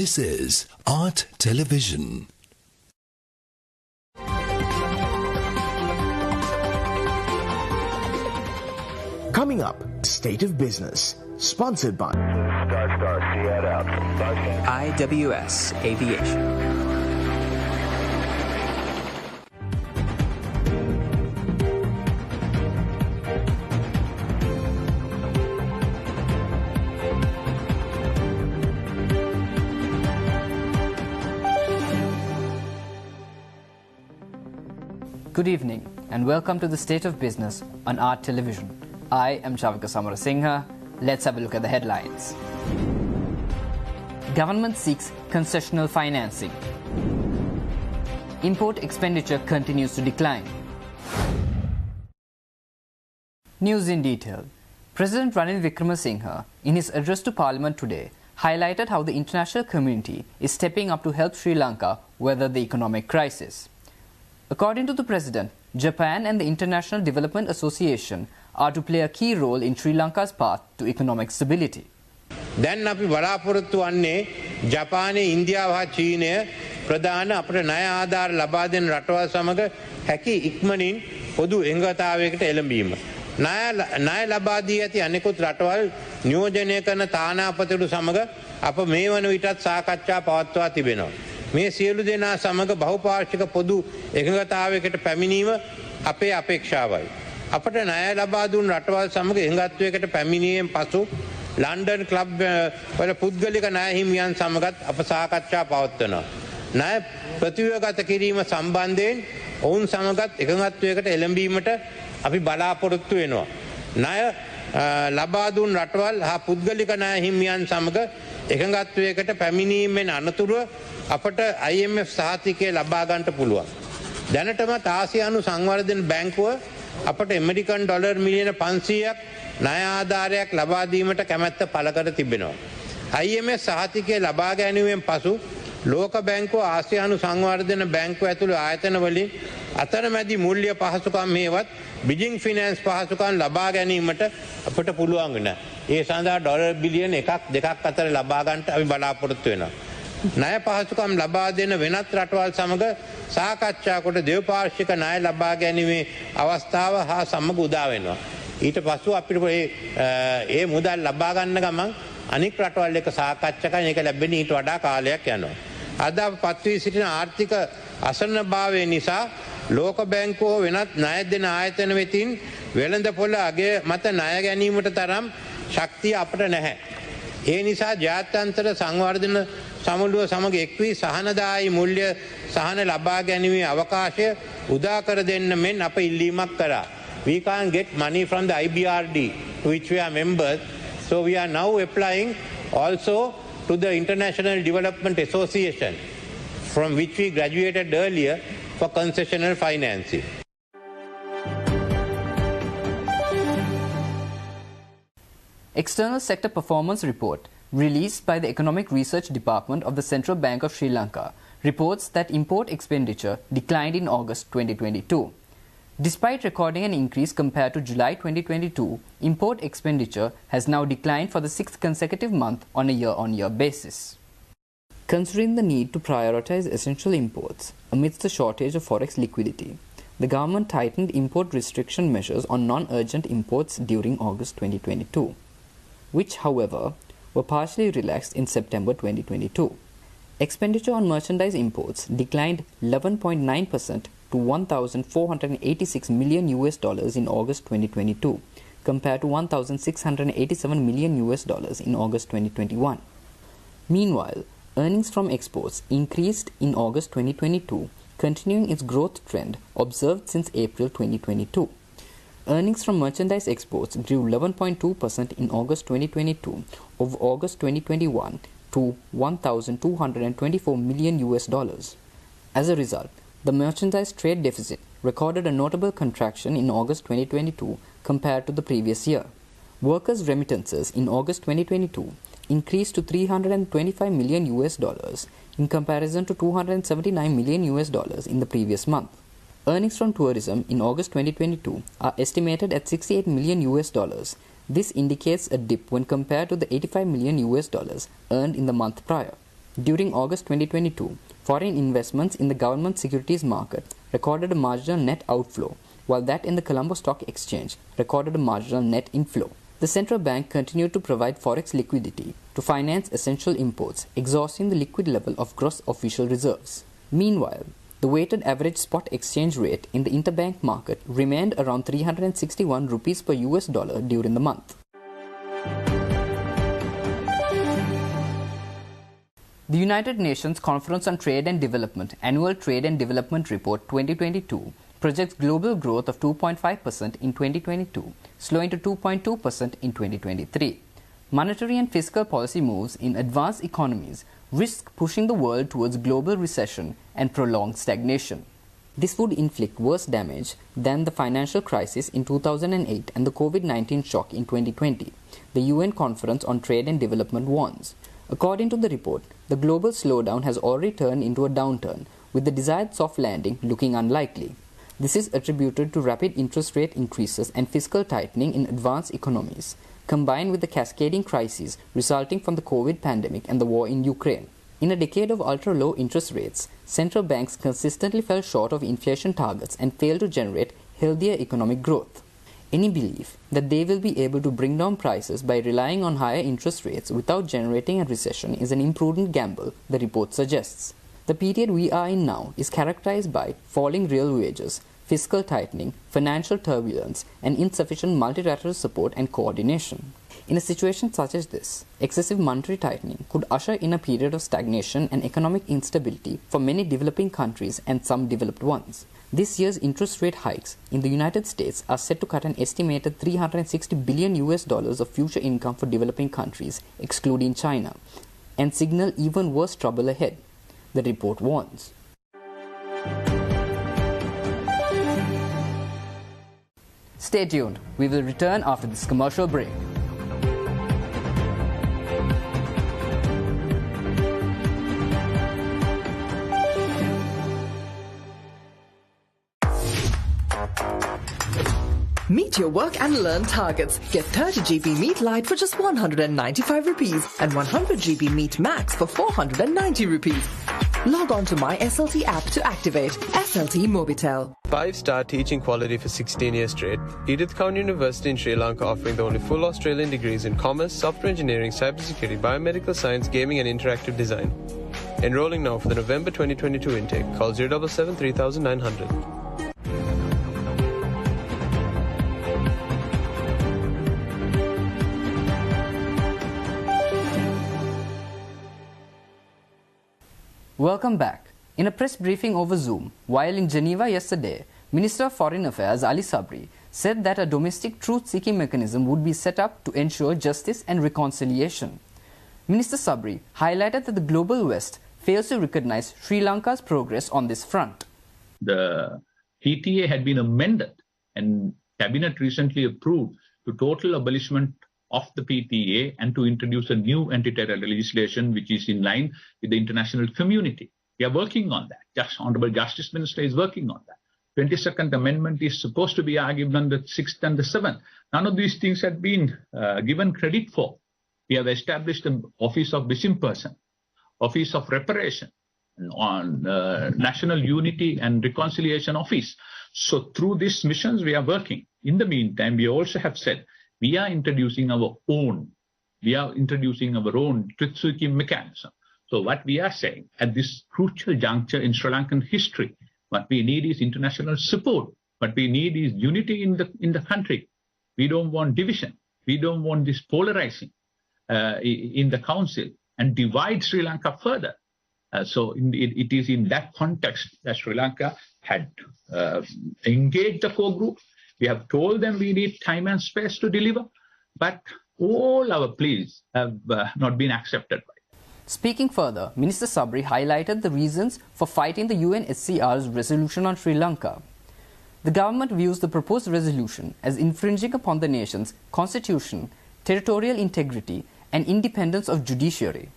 This is Art Television. Coming up, State of Business, sponsored by IWS Aviation. Good evening and welcome to the State of Business on Art Television. I am Chavika Samarasinghe. Let's have a look at the headlines. Government seeks concessional financing. Import expenditure continues to decline. News in detail. President Ranil Wickremesinghe, in his address to Parliament today, highlighted how the international community is stepping up to help Sri Lanka weather the economic crisis. According to the President, Japan and the International Development Association are to play a key role in Sri Lanka's path to economic stability. දැන් අපි බලාපොරොත්තු වන්නේ ජපානය ඉන්දියාව හා චීනය ප්‍රධාන අපට ණය ආධාර ලබා දෙන රටවල් සමග හැකි ඉක්මනින් පොදු එකඟතාවයකට එළඹීම. ණය ලබා දී ඇති අනෙකුත් රටවල් නියෝජනය කරන තානාපතිවරු සමග අප මේ වන විටත් සාකච්ඡා පවත්වා තිබෙනවා. මේ සියලු දෙනා සමග බහුපාර්ශ්වික පොදු එකඟතාවයකට පැමිණීම අපේ අපේක්ෂාවයි. අපට ණය ලබා දුන් රටවල් සමග එකඟත්වයකට පැමිණීමෙන් පසු ලන්ඩන් ක්ලබ් වල පුද්ගලික ණය හිමියන් සමගත් අප සාකච්ඡා පවත්වනවා. ණය ප්‍රතිව්‍යුහගත කිරීම සම්බන්ධයෙන් ඔවුන් සමගත් එකඟත්වයකට එළඹීමට අපි බලාපොරොත්තු වෙනවා. ණය ලබා දුන් රටවල් හා පුද්ගලික ණය හිමියන් සමග එකඟත්වයකට පැමිණීමෙන් අනතුරුව අපට IMF සහතිකය ලබා ගන්නට පුළුවන්. දැනටමත් ආසියානු සංවර්ධන බැංකුව අපට ඇමරිකන් ඩොලර් මිලියන 500ක් ණය ආධාරයක් ලබා දීමට කැමැත්ත පළ කර තිබෙනවා. IMF සහතිකය ලබා ගැනීමෙන් පසු ලෝක බැංකුව ආසියානු සංවර්ධන බැංකුව ඇතුළු ආයතන වලින් අතරමැදි මූල්‍ය පහසුකම් හේවත් බිජිං ෆිනෑන්ස් පහසුකම් ලබා ගැනීමට අපට පුළුවන් වෙනවා. ඒ සඳහා ඩොලර් බිලියන 1ක් 2ක් අතර ලබා ගන්නට අපි බලාපොරොත්තු වෙනවා. ණය පහසුකම් ලබා දෙන වෙනත් රටවල් සමග සාකච්ඡා කොට දෙව්පාර්ශ්වික ණය ලබා ගැනීමේ අවස්ථාව හා සමග උදා වෙනවා. ඊට පස්සෙ අපිට මේ මුදල් ලබා ගන්න ගමන් අනික් රටවල් එක්ක සාකච්ඡා කරන එක ලැබෙන්නේ ඊට වඩා කාලයක් යනවා. අද අප පත්වී සිටින ආර්ථික අසන්නභාවය නිසා ලෝක බැංකුව වෙනත් ණය දෙන ආයතන වෙතින් වෙළඳපොළ අගය මත ණය ගැනීමට තරම් ශක්තිය අපට නැහැ. ඒ නිසා ජාත්‍යන්තර සංවර්ධන සමුළුව සමග එක් වී සහනදායී මූල්‍ය සහන ලබා ගැනීමේ අවකාශය උදා කර දෙන්න මෙන් අප ඉල්ලීමක් කරා. We can't get money from the IBRD to which we are members, so we are now applying also to the International Development Association from which we graduated earlier for concessional financing. External Sector Performance Report released by the Economic Research Department of the Central Bank of Sri Lanka reports that import expenditure declined in August 2022. Despite recording an increase compared to July 2022, import expenditure has now declined for the 6th consecutive month on a year-on-year basis. Considering the need to prioritize essential imports amidst the shortage of forex liquidity, the government tightened import restriction measures on non-urgent imports during August 2022, which, however, were partially relaxed in September 2022. Expenditure on merchandise imports declined 11.9% to $1,486 million in August 2022, compared to $1,687 million in August 2021. Meanwhile, earnings from exports increased in August 2022, continuing its growth trend observed since April 2022. Earnings from merchandise exports grew 11.2% in August 2022 over August 2021 to $1,224 million. As a result, the merchandise trade deficit recorded a notable contraction in August 2022 compared to the previous year. Workers' remittances in August 2022 increased to $325 million in comparison to $279 million in the previous month. Earnings from tourism in August 2022 are estimated at $68 million. This indicates a dip when compared to the $85 million earned in the month prior. During August 2022, foreign investments in the government securities market recorded a marginal net outflow, while that in the Colombo Stock Exchange recorded a marginal net inflow. The central bank continued to provide forex liquidity to finance essential imports, exhausting the liquid level of gross official reserves. Meanwhile, the weighted average spot exchange rate in the interbank market remained around 361 rupees per US dollar during the month. The United Nations Conference on Trade and Development Annual Trade and Development Report 2022 projects global growth of 2.5% in 2022, slowing to 2.2% in 2023. Monetary and fiscal policy moves in advanced economies risk pushing the world towards global recession and prolonged stagnation. This would inflict worse damage than the financial crisis in 2008 and the COVID-19 shock in 2020, the UN Conference on Trade and Development warns. According to the report, the global slowdown has already turned into a downturn, with the desired soft landing looking unlikely. This is attributed to rapid interest rate increases and fiscal tightening in advanced economies, combined with the cascading crises resulting from the COVID pandemic and the war in Ukraine. In a decade of ultra-low interest rates, central banks consistently fell short of inflation targets and failed to generate healthier economic growth. Any belief that they will be able to bring down prices by relying on higher interest rates without generating a recession is an imprudent gamble, the report suggests. The period we are in now is characterized by falling real wages, fiscal tightening, financial turbulence, and insufficient multilateral support and coordination. In a situation such as this, excessive monetary tightening could usher in a period of stagnation and economic instability for many developing countries and some developed ones. This year's interest rate hikes in the United States are set to cut an estimated $360 billion of future income for developing countries, excluding China, and signal even worse trouble ahead, the report warns. Stay tuned. We will return after this commercial break. Meet your work and learn targets. Get 30 GB Meet Lite for just 195 rupees and 100 GB Meet Max for 490 rupees. Log on to My SLT app to activate. SLT Mobitel. 5-star teaching quality for 16 years straight. Edith County University in Sri Lanka offering the only full Australian degrees in commerce, software engineering, cybersecurity, biomedical science, gaming and interactive design. Enrolling now for the November 2022 intake. Call 077 3900. Welcome back. In a press briefing over Zoom, while in Geneva yesterday, Minister of Foreign Affairs Ali Sabri said that a domestic truth-seeking mechanism would be set up to ensure justice and reconciliation. Minister Sabri highlighted that the global West fails to recognize Sri Lanka's progress on this front. The PTA had been amended and Cabinet recently approved to total abolishment of the PTA and to introduce a new anti-terror legislation which is in line with the international community. We are working on that. Honorable Justice Minister is working on that. 22nd Amendment is supposed to be argued on the 6th and the 7th. None of these things have been given credit for. We have established an Office of Missing Person, Office of Reparation, on National Unity and Reconciliation Office. So through these missions we are working. In the meantime, we also have said we are introducing our own truth-seeking mechanism. So what we are saying at this crucial juncture in Sri Lankan history, what we need is international support. What we need is unity in the country. We don't want division. We don't want this polarizing in the council and divide Sri Lanka further. So it is in that context that Sri Lanka had engaged the core group. We have told them we need time and space to deliver, but all our pleas have not been accepted. Speaking further, Minister Sabri highlighted the reasons for fighting the UNSCR's resolution on Sri Lanka. The government views the proposed resolution as infringing upon the nation's constitution, territorial integrity, and independence of judiciary.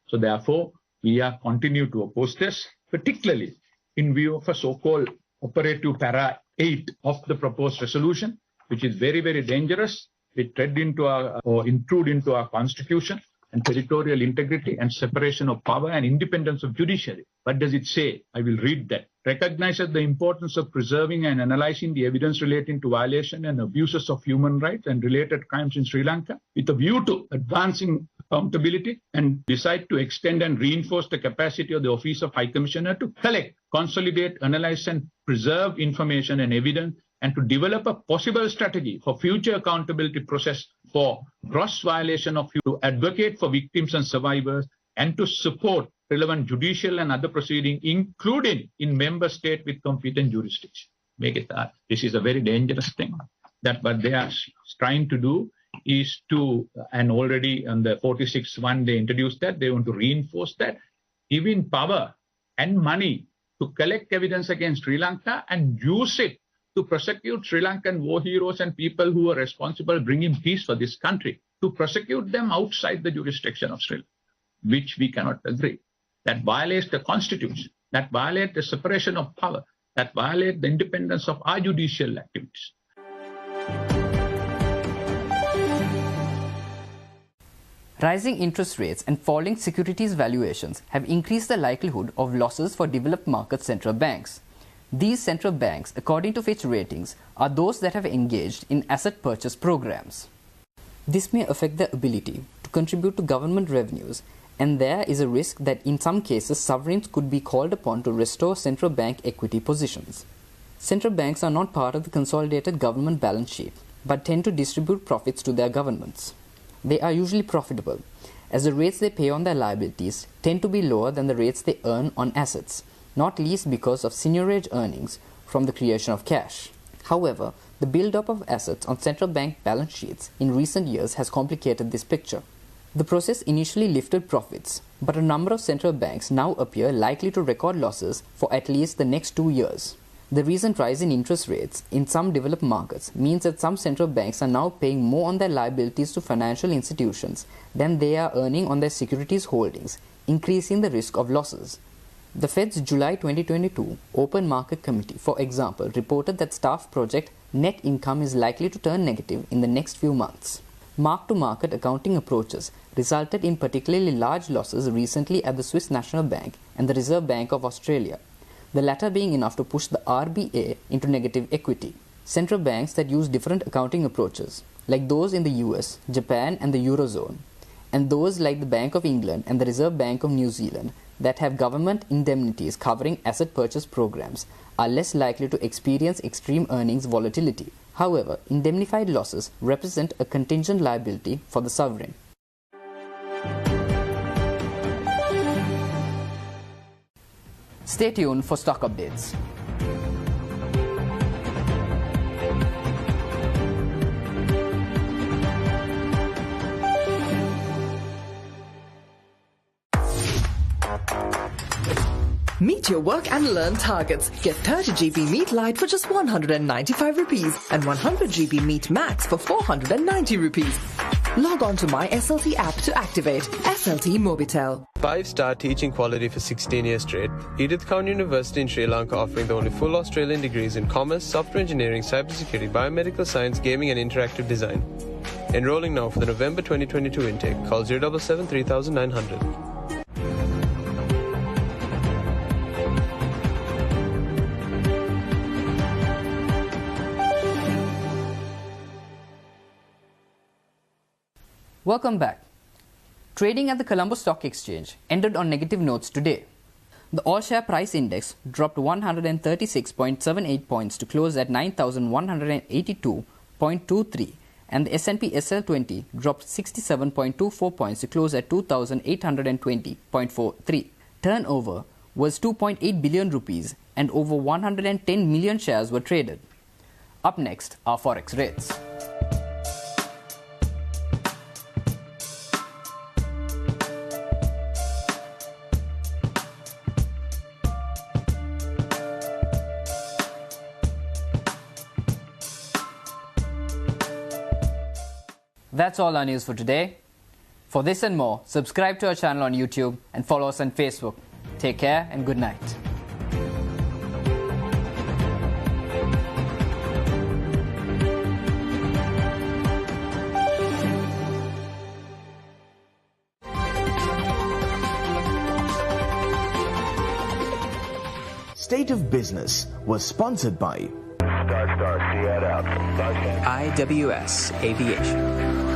So therefore, we are continue to oppose this, particularly in view of a so-called operative para 8 of the proposed resolution, which is very, very dangerous. It tread into or intrude into our constitution and territorial integrity and separation of power and independence of judiciary. What does it say? I will read that. Recognizes the importance of preserving and analyzing the evidence relating to violation and abuses of human rights and related crimes in Sri Lanka with a view to advancing accountability, and decide to extend and reinforce the capacity of the Office of High Commissioner to collect, consolidate, analyze and preserve information and evidence, and to develop a possible strategy for future accountability process for gross violation of human rights, to advocate for victims and survivors, and to support relevant judicial and other proceedings, including in member state with competent jurisdiction. Make it that. This is a very dangerous thing. That what they are trying to do is to, and already on the 46th one, they introduced that, they want to reinforce that, giving power and money to collect evidence against Sri Lanka and use it to prosecute Sri Lankan war heroes and people who are responsible bringing peace for this country, to prosecute them outside the jurisdiction of Sri Lanka, which we cannot agree. That violates the constitution, that violates the separation of power, that violates the independence of our judicial activities. Rising interest rates and falling securities valuations have increased the likelihood of losses for developed market central banks. These central banks, according to Fitch Ratings, are those that have engaged in asset purchase programs. This may affect their ability to contribute to government revenues, and there is a risk that in some cases sovereigns could be called upon to restore central bank equity positions. Central banks are not part of the consolidated government balance sheet, but tend to distribute profits to their governments. They are usually profitable, as the rates they pay on their liabilities tend to be lower than the rates they earn on assets, not least because of seigniorage earnings from the creation of cash. However, the build-up of assets on central bank balance sheets in recent years has complicated this picture. The process initially lifted profits, but a number of central banks now appear likely to record losses for at least the next 2 years. The recent rise in interest rates in some developed markets means that some central banks are now paying more on their liabilities to financial institutions than they are earning on their securities holdings, increasing the risk of losses. The Fed's July 2022 Open Market Committee, for example, reported that staff project net income is likely to turn negative in the next few months. Mark-to-market accounting approaches resulted in particularly large losses recently at the Swiss National Bank and the Reserve Bank of Australia, the latter being enough to push the RBA into negative equity. Central banks that use different accounting approaches, like those in the US, Japan and the Eurozone, and those like the Bank of England and the Reserve Bank of New Zealand that have government indemnities covering asset purchase programs, are less likely to experience extreme earnings volatility. However, indemnified losses represent a contingent liability for the sovereign. Stay tuned for stock updates. Meet your work and learn targets. Get 30 GB Meet Lite for just 195 rupees and 100 GB Meet Max for 490 rupees. Log on to my SLT app to activate. SLT Mobitel. 5-star teaching quality for 16 years straight. Edith Cowan University in Sri Lanka offering the only full Australian degrees in commerce, software engineering, cybersecurity, biomedical science, gaming and interactive design. Enrolling now for the November 2022 intake. Call 077 3900. Welcome back. Trading at the Colombo Stock Exchange ended on negative notes today. The all-share price index dropped 136.78 points to close at 9,182.23, and the S&P SL20 dropped 67.24 points to close at 2,820.43. Turnover was 2.8 billion rupees and over 110 million shares were traded. Up next are forex rates. That's all our news for today. For this and more, subscribe to our channel on YouTube and follow us on Facebook. Take care and good night. State of Business was sponsored by IWS Aviation.